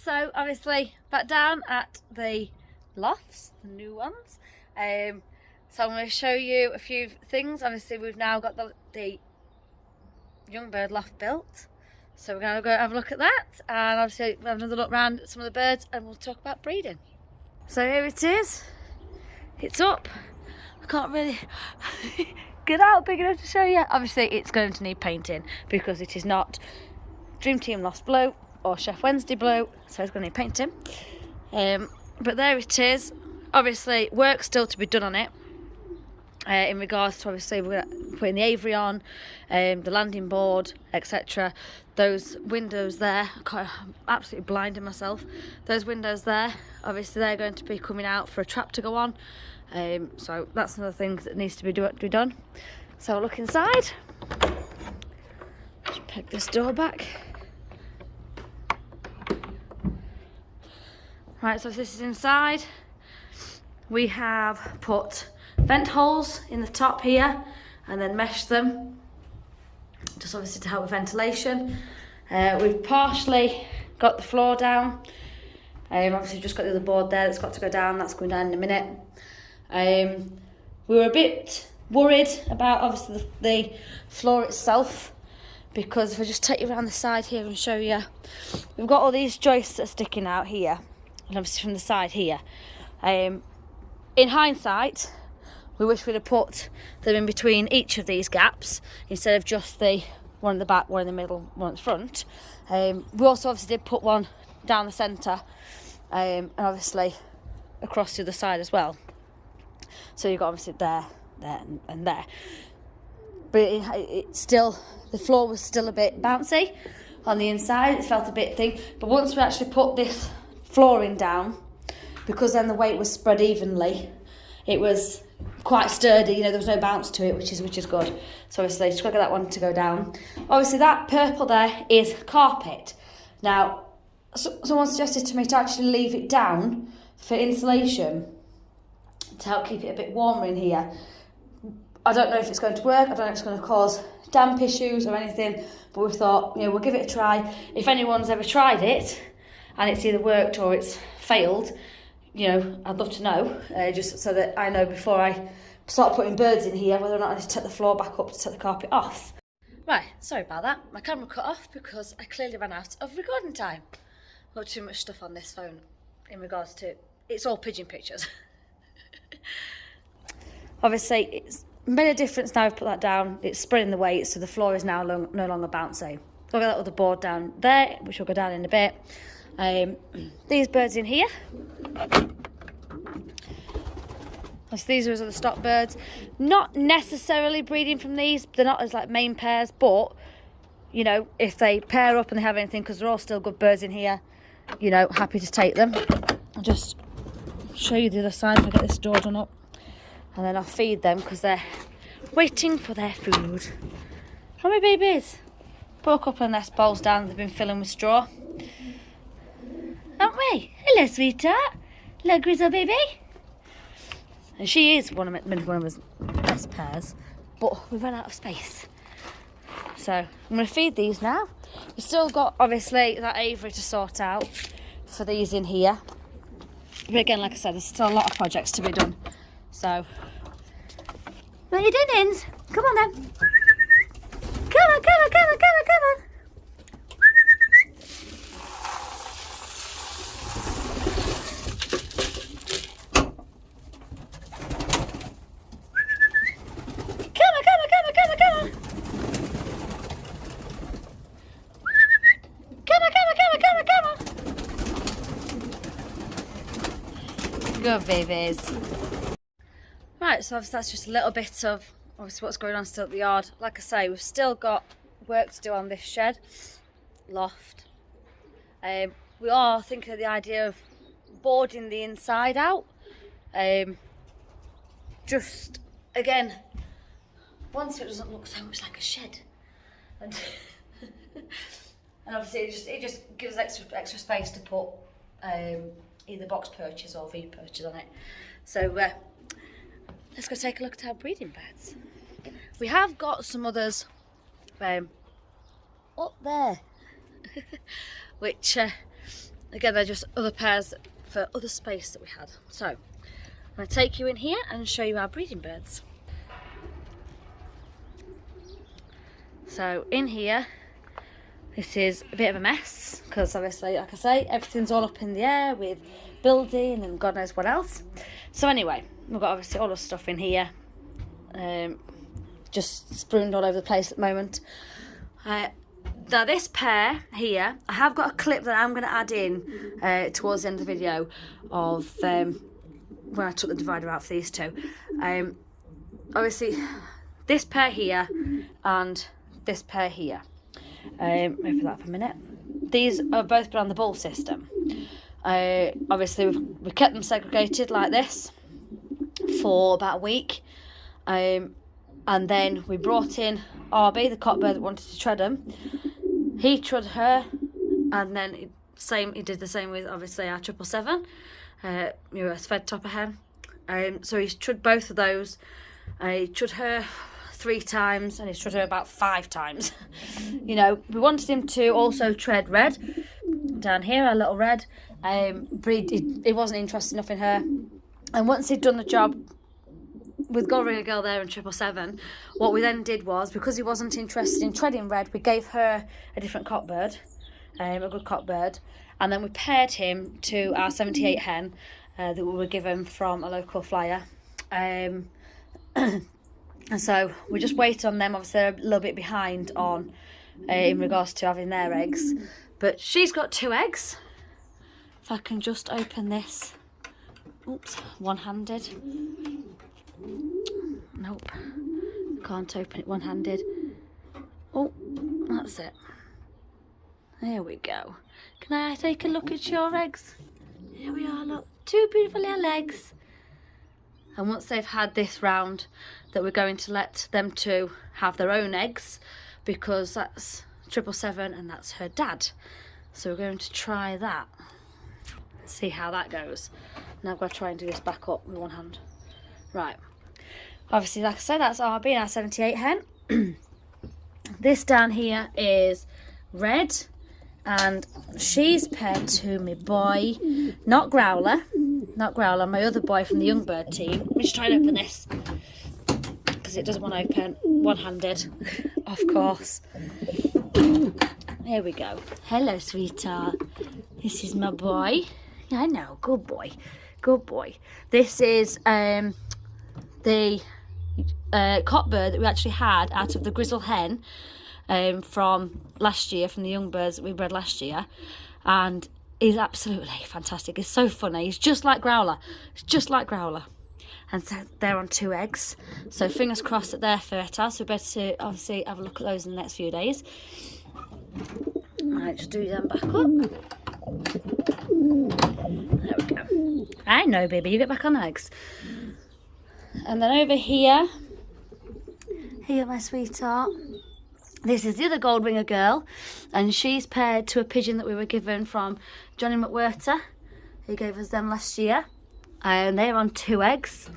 so obviously back down at the lofts, the new ones. So I'm going to show you a few things. Obviously we've now got the young bird loft built, so we're going to go have a look at that, and obviously we'll have another look around at some of the birds and we'll talk about breeding. So here it is, it's up. I can't really get out big enough to show you. Obviously it's going to need painting because it is not Dream Team Loft Blue or Chef Wednesday Blue, so it's going to need painting. But there it is. Obviously work still to be done on it, in regards to obviously we're putting the aviary on, the landing board, etc. Those windows there, I'm absolutely blinding myself. Those windows there, obviously they're going to be coming out for a trap to go on. So that's another thing that needs to be done. So I'll look inside. Just peg this door back. Right, so this is inside. We have put vent holes in the top here and then meshed them, just obviously to help with ventilation. We've partially got the floor down. Obviously just got the other board there that's got to go down. That's going down in a minute. We were a bit worried about obviously the floor itself, because if I just take you around the side here and show you, we've got all these joists that are sticking out here, and obviously from the side here. In hindsight, we wish we'd have put them in between each of these gaps instead of just the one in the back, one in the middle, one at the front. We also obviously did put one down the centre, and obviously across the other side as well. So you've got obviously there, and there. But it still, the floor was still a bit bouncy on the inside. It felt a bit thin. But once we actually put this flooring down, because then the weight was spread evenly, it was quite sturdy. You know, there was no bounce to it, which is good. So obviously just got to get that one to go down. Obviously that purple there is carpet. Now someone suggested to me to actually leave it down for insulation to help keep it a bit warmer in here. I don't know if it's going to work. I don't know if it's going to cause damp issues or anything, but we thought, you know, we'll give it a try. If anyone's ever tried it and it's either worked or it's failed, you know, I'd love to know, just so that I know before I start putting birds in here whether or not I need to take the floor back up to take the carpet off. Right, sorry about that. My camera cut off because I clearly ran out of recording time. Got too much stuff on this phone in regards to, it's all pigeon pictures. Obviously it's made a difference now I've put that down. It's spreading the weight, so the floor is now no longer bouncy. So I've got that other board down there, which will go down in a bit. These birds in here, so these are the stock birds, not necessarily breeding from these. They're not as like main pairs, but you know, if they pair up and they have anything, because they're all still good birds in here, you know, happy to take them. I'll just show you the other side if I get this door done up, and then I'll feed them because they're waiting for their food. How many babies? Put a couple of nest bowls down. They've been filling with straw, haven't we? Hello, sweetheart. Hello, Grizzle baby. And she is one of his best pairs, but we've run out of space. So I'm going to feed these now. We've still got, obviously, that aviary to sort out for these in here. But again, like I said, there's still a lot of projects to be done. So, what are you doing, Inns? Come on then. Come on, come on, come on, come on, come on. Good babies. Right, so obviously that's just a little bit of obviously what's going on still at the yard. Like I say, we've still got work to do on this shed, loft. We are thinking of the idea of boarding the inside out. Just again, once it doesn't look so much like a shed, and obviously it just gives extra space to put either box perches or V perches on it. So let's go take a look at our breeding beds. We have got some others up there, which again, they're just other pairs for other space that we had. So I'm going to take you in here and show you our breeding birds. So in here, this is a bit of a mess because obviously, like I say, everything's all up in the air with building and God knows what else. So anyway, we've got obviously all the stuff in here, just strewn all over the place at the moment. Now this pair here, I have got a clip that I'm going to add in towards the end of the video of when I took the divider out for these two. Obviously, this pair here and this pair here. Open that up a minute. These are both been on the bull system. Obviously, we kept them segregated like this for about a week. And then we brought in RB, the cockbird that wanted to tread them. He trod her, and then he did the same with obviously our 777, US fed topper hen. So he's trod both of those. He trod her 3 times, and he's trod her about 5 times. You know, we wanted him to also tread red down here, a little red, but he wasn't interested enough in her. And once he'd done the job with Gold Ringer Girl there and 777, what we then did was, because he wasn't interested in treading red, we gave her a different cockbird, a good cockbird, and then we paired him to our 78 hen that we were given from a local flyer. And so we just waited on them. Obviously they're a little bit behind on in regards to having their eggs, but she's got 2 eggs. If I can just open this, oops, one-handed. Nope, can't open it one-handed. Oh, that's it. There we go. Can I take a look at your eggs? Here we are, look, 2 beautiful little eggs. And once they've had this round, that we're going to let them 2 have their own eggs, because that's 777 and that's her dad. So we're going to try that. Let's see how that goes. Now I've got to try and do this back up with one hand. Right. Obviously, like I said, that's RB and our 78 hen. This down here is red, and she's paired to my boy, not Growler, my other boy from the young bird team. Let me just try and open this, because it doesn't want to open one-handed, of course. There we go. Hello, sweetheart. This is my boy. Yeah, I know, good boy, good boy. This is the cockbird that we actually had out of the grizzle hen from last year, from the young birds that we bred last year, and he's absolutely fantastic. He's so funny. He's just like Growler. He's just like Growler. And so they're on 2 eggs, so fingers crossed that they're fertile, so we better obviously have a look at those in the next few days. Right, just do them back up. There we go. I know, baby, you get back on the eggs. And then over here, my sweetheart, this is the other Gold Ringer Girl, and she's paired to a pigeon that we were given from Johnny McWhirter, who gave us them last year, and they're on 2 eggs.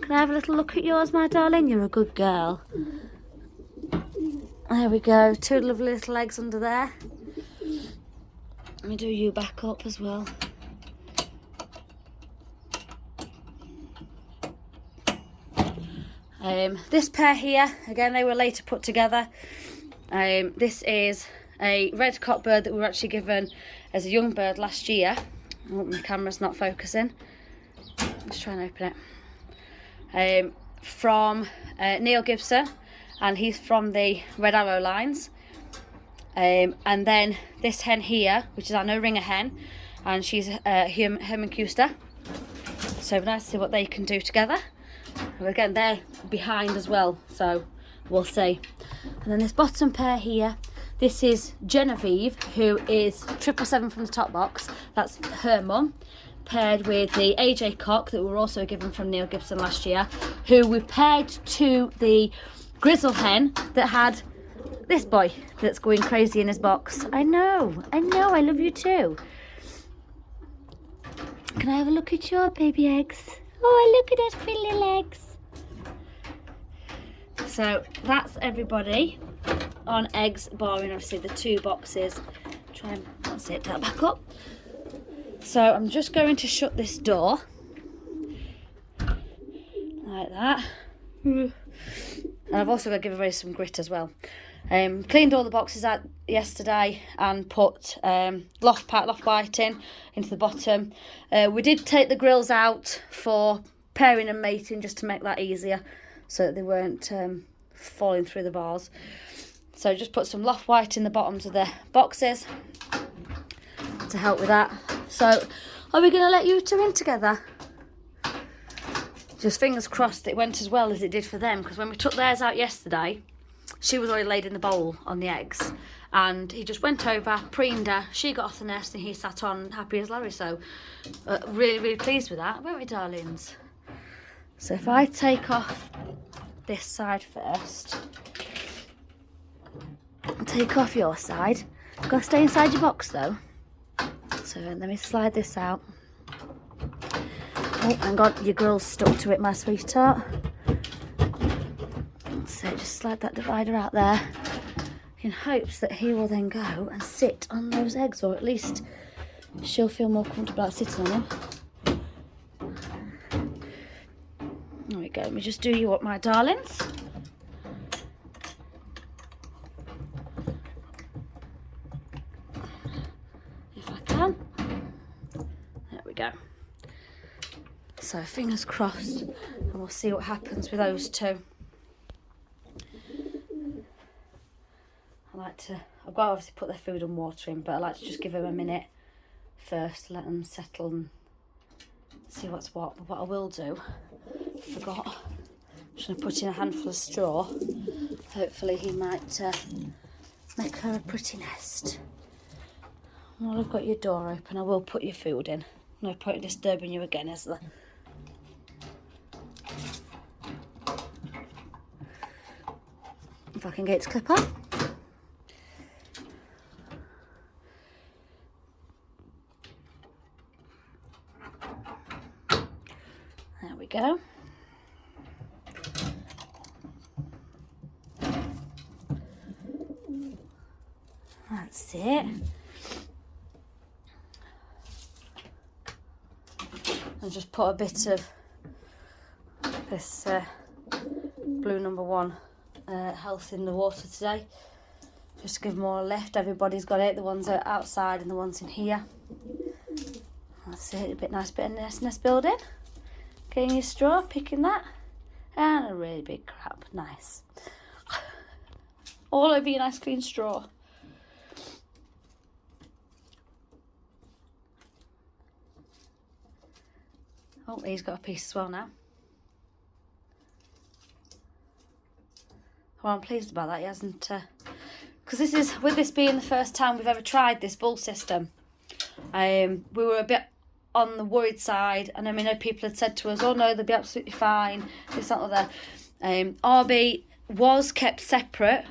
Can I have a little look at yours, my darling? You're a good girl. There we go, 2 lovely little eggs under there. Let me do you back up as well. This pair here, again, they were later put together. This is a red cockbird that we were actually given as a young bird last year. Oh, my camera's not focusing. Let's try and open it. From Neil Gibson, and he's from the Red Arrow lines. And then this hen here, which is our no ringer hen, and she's Herman Kuster. So it'll be nice to see what they can do together. And again, they're behind as well, so we'll see. And then this bottom pair here, this is Genevieve, who is 777 from the top box. That's her mum, paired with the AJ cock that we were also given from Neil Gibson last year, who we paired to the grizzle hen that had this boy that's going crazy in his box. I know, I love you too. Can I have a look at your baby eggs? Oh, look at those pretty little eggs. So that's everybody on eggs, barring obviously the 2 boxes Try and, that's it, that back up. So I'm just going to shut this door. Like that. And I've also got to give away some grit as well. Cleaned all the boxes out yesterday and put loft whiting into the bottom. We did take the grills out for pairing and mating just to make that easier so that they weren't falling through the bars. So just put some loft white in the bottoms of the boxes to help with that. So are we going to let you two in together? Just fingers crossed it went as well as it did for them, because when we took theirs out yesterday, she was already laid in the bowl on the eggs, and he just went over, preened her, she got off the nest and he sat on happy as Larry. So really, really pleased with that, weren't we, darlings? So if I take off this side first, and take off your side, you've got to stay inside your box though. So let me slide this out. Oh, hang on, your grill's stuck to it, my sweetheart. So just slide that divider out there in hopes that he will then go and sit on those eggs, or at least she'll feel more comfortable about sitting on them. There we go, let me just do you up, my darlings. If I can. There we go. So fingers crossed, and we'll see what happens with those two. I've got to obviously put their food and water in, but I like to just give them a minute first to let them settle and see what's what. But what I will do, I forgot, I'm just going to put in a handful of straw. Hopefully he might make her a pretty nest. While I've got your door open, I will put your food in. No point in disturbing you again, is there? If I can get it to clip on. There we go. That's it. And just put a bit of this blue number 1 health in the water today, just to give more lift. Everybody's got it, the ones that are outside and the ones in here. That's it, nice bit of nest building. Getting your straw, picking that, and a really big crab. Nice. All over your nice clean straw. Oh, he's got a piece as well now. Well, I'm pleased about that. He hasn't, because this is, with this being the first time we've ever tried this bull system, we were a bit on the worried side, and I mean, I know people had said to us, oh no, they'll be absolutely fine, this, that, or that. RB was kept separate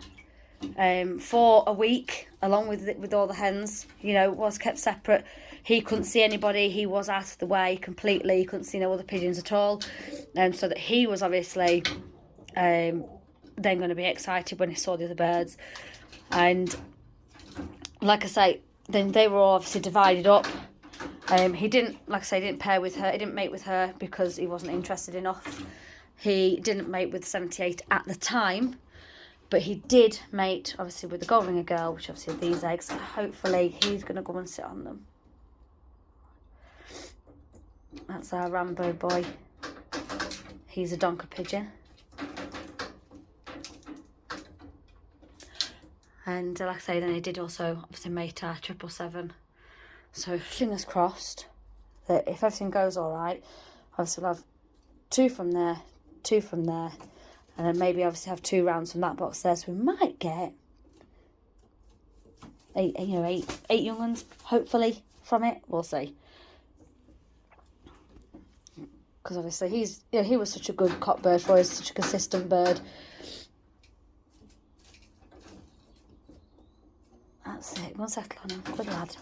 for a week, along with all the hens, you know, was kept separate. He couldn't see anybody, he was out of the way completely, he couldn't see no other pigeons at all, and so that he was obviously then going to be excited when he saw the other birds. And like I say, then they were all obviously divided up. He didn't, like I say, didn't pair with her, he didn't mate with her because he wasn't interested enough. He didn't mate with 78 at the time, but he did mate obviously with the gold ringer girl, which obviously had these eggs. So hopefully he's going to go and sit on them. That's our Rambo boy. He's a donker pigeon. And like I say, then he did also obviously mate our 777. So fingers crossed that if everything goes all right, obviously we'll have 2 from there, 2 from there, and then maybe obviously have 2 rounds from that box there. So we might get 8 young ones hopefully from it. We'll see. Because obviously he was such a good cock bird for us, such a consistent bird. That's it. Go and settle on him. Good lad.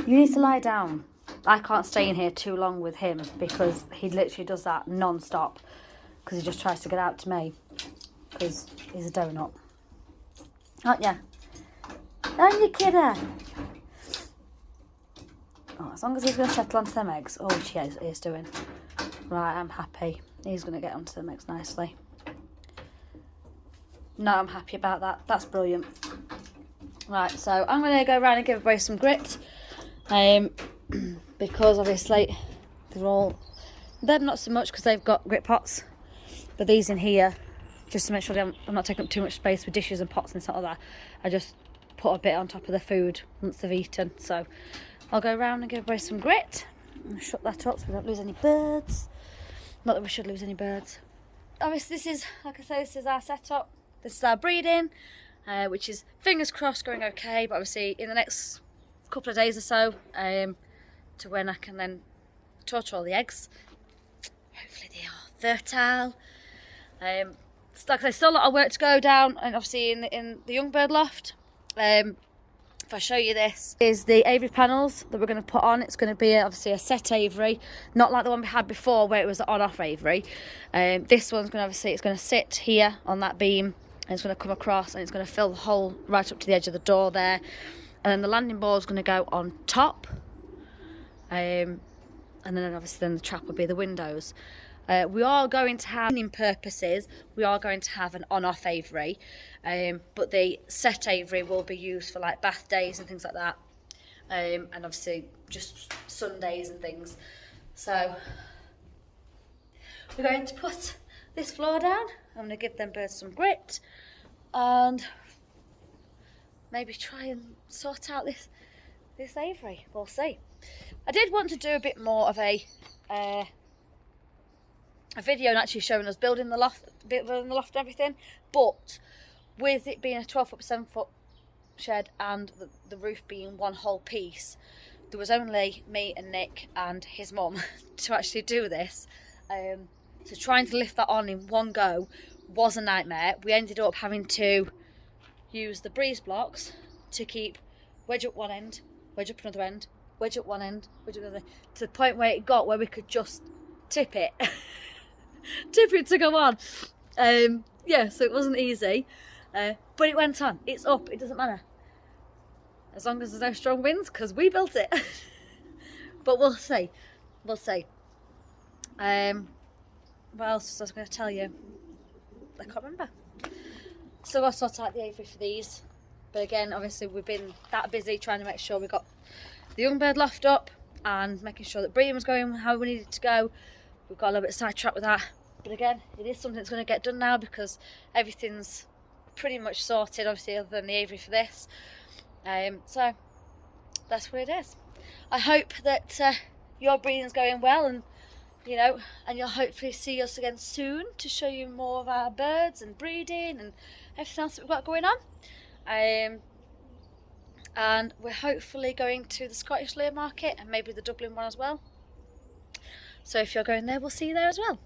You need to lie down. I can't stay in here too long with him because he literally does that non-stop, because he just tries to get out to me because he's a donut. Aren't you? Aren't you, kidder? Oh, as long as he's going to settle onto them eggs. Oh, he's doing. Right, I'm happy. He's going to get onto them eggs nicely. No, I'm happy about that. That's brilliant. Right, so I'm going to go around and give everybody some grit. Because obviously they're not so much because they've got grit pots. But these in here, just to make sure I'm not taking up too much space with dishes and pots and stuff like that, I just put a bit on top of the food once they've eaten. So I'll go around and give everybody some grit. And shut that up so we don't lose any birds. Not that we should lose any birds. Obviously this is, like I say, this is our setup. This is our breeding, which is fingers crossed going okay, but obviously in the next couple of days or so, to when I can then torture all the eggs. Hopefully they are fertile. Like I say, still a lot of work to go down, and obviously in the young bird loft. If I show you, this is the aviary panels that we're going to put on. It's going to be obviously a set aviary, not like the one we had before where it was an on-off aviary. This one's going to obviously, it's going to sit here on that beam, and it's going to come across and it's going to fill the hole right up to the edge of the door there. And then the landing board is going to go on top. And then obviously the trap will be the windows. We are going to have, in purposes, we are going to have an on-off aviary, but the set aviary will be used for like bath days and things like that, and obviously just Sundays and things. So we're going to put this floor down. I'm going to give them birds some grit and maybe try and sort out this aviary. We'll see. I did want to do a bit more of a video and actually showing us building the loft and everything, but with it being a 12-foot by 7-foot shed and the roof being one whole piece, there was only me and Nick and his mum to actually do this. So trying to lift that on in one go was a nightmare. We ended up having to use the breeze blocks to keep wedge up one end, wedge up another end, wedge up one end, wedge up another end, to the point where it got where we could just tip it. Tip it to go on. Yeah, so it wasn't easy, but it went on. It's up, it doesn't matter as long as there's no strong winds, because we built it. But we'll see. What else was I going to tell you? I can't remember. Still got to sort out the aviary for these, but again, obviously we've been that busy trying to make sure we got the young bird loft up and making sure that breeding was going how we needed to go. We've got a little bit sidetracked with that, but again, it is something that's going to get done now because everything's pretty much sorted, obviously, other than the aviary for this. So that's what it is. I hope that your breeding's going well, and and you'll hopefully see us again soon to show you more of our birds and breeding and everything else that we've got going on. And we're hopefully going to the Scottish Layer Market and maybe the Dublin one as well. So if you're going there, we'll see you there as well.